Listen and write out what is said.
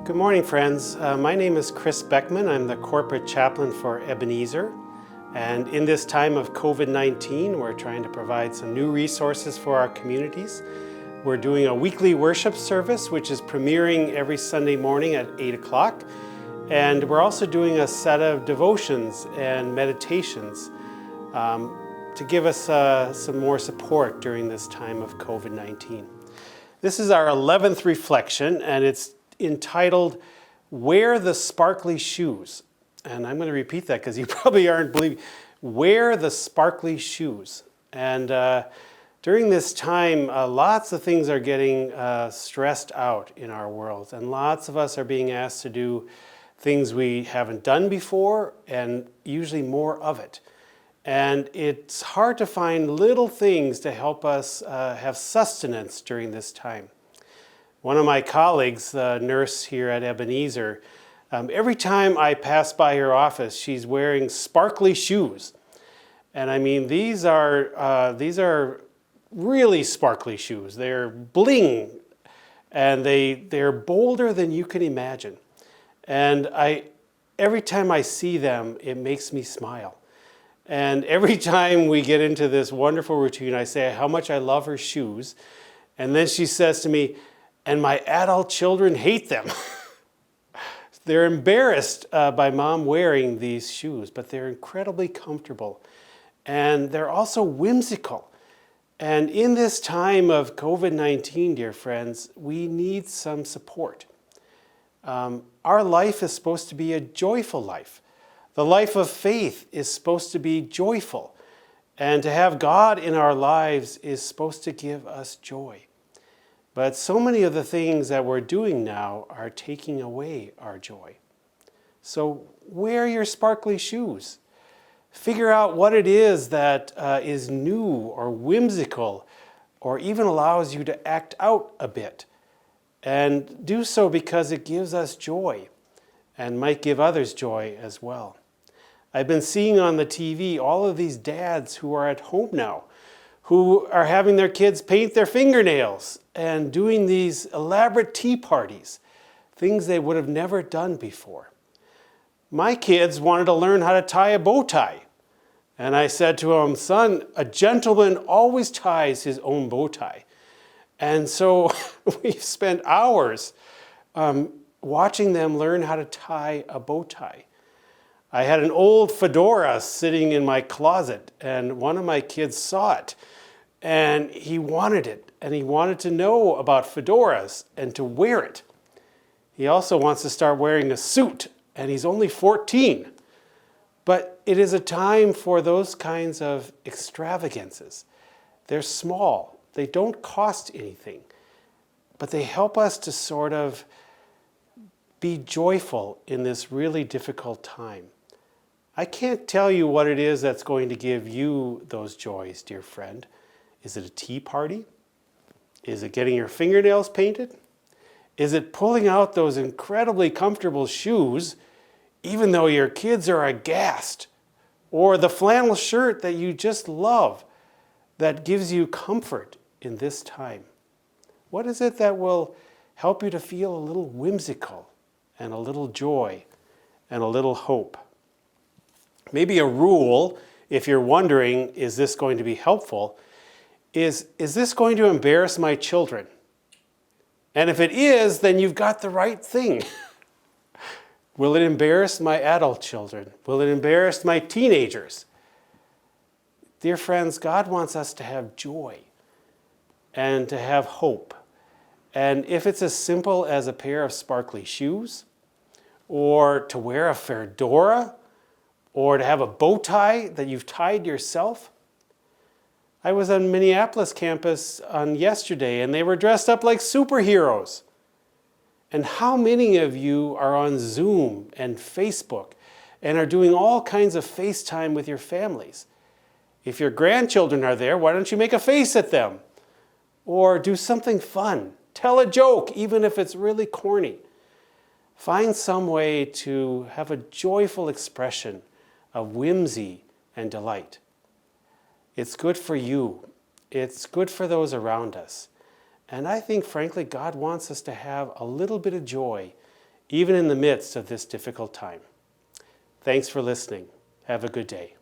Good morning, friends. My name is Chris Beckman. I'm the corporate chaplain for Ebenezer. And in this time of COVID-19, we're trying to provide some new resources for our communities. We're doing a weekly worship service, which is premiering every Sunday morning at 8 o'clock. And we're also doing a set of devotions and meditations to give us some more support during this time of COVID-19. This is our 11th reflection, and it's entitled, Wear the Sparkly Shoes. And I'm going to repeat that because you probably aren't believing. Wear the sparkly shoes. And during this time, lots of things are getting stressed out in our world. And lots of us are being asked to do things we haven't done before, and usually more of it. And it's hard to find little things to help us have sustenance during this time. One of my colleagues, the nurse here at Ebenezer, every time I pass by her office, she's wearing sparkly shoes. And I mean, these are really sparkly shoes. They're bling, and they're bolder than you can imagine. And every time I see them, it makes me smile. And every time we get into this wonderful routine, I say how much I love her shoes. And then she says to me, and my adult children hate them. They're embarrassed by mom wearing these shoes, but they're incredibly comfortable. And they're also whimsical. And in this time of COVID-19, dear friends, we need some support. Our life is supposed to be a joyful life. The life of faith is supposed to be joyful. And to have God in our lives is supposed to give us joy. But so many of the things that we're doing now are taking away our joy. So wear your sparkly shoes. Figure out what it is that is new or whimsical or even allows you to act out a bit. And do so because it gives us joy and might give others joy as well. I've been seeing on the TV all of these dads who are at home now, who are having their kids paint their fingernails and doing these elaborate tea parties, things they would have never done before. My kids wanted to learn how to tie a bow tie. And I said to them, son, a gentleman always ties his own bow tie. And so we've spent hours watching them learn how to tie a bow tie. I had an old fedora sitting in my closet, and one of my kids saw it, and he wanted it, and he wanted to know about fedoras and to wear it. He also wants to start wearing a suit, and he's only 14. But it is a time for those kinds of extravagances. They're small. They don't cost anything, but they help us to sort of be joyful in this really difficult time. I can't tell you what it is that's going to give you those joys, dear friend. Is it a tea party? Is it getting your fingernails painted? Is it pulling out those incredibly comfortable shoes, even though your kids are aghast? Or the flannel shirt that you just love that gives you comfort in this time? What is it that will help you to feel a little whimsical and a little joy and a little hope? Maybe a rule, if you're wondering, is this going to be helpful, is this going to embarrass my children? And if it is, then you've got the right thing. Will it embarrass my adult children? Will it embarrass my teenagers? Dear friends, God wants us to have joy and to have hope. And if it's as simple as a pair of sparkly shoes, or to wear a fedora, or to have a bow tie that you've tied yourself. I was on Minneapolis campus on yesterday, and they were dressed up like superheroes. And how many of you are on Zoom and Facebook and are doing all kinds of FaceTime with your families? If your grandchildren are there, why don't you make a face at them? Or do something fun. Tell a joke, even if it's really corny. Find some way to have a joyful expression of whimsy and delight. It's good for you. It's good for those around us. And I think, frankly, God wants us to have a little bit of joy even in the midst of this difficult time. Thanks for listening. Have a good day.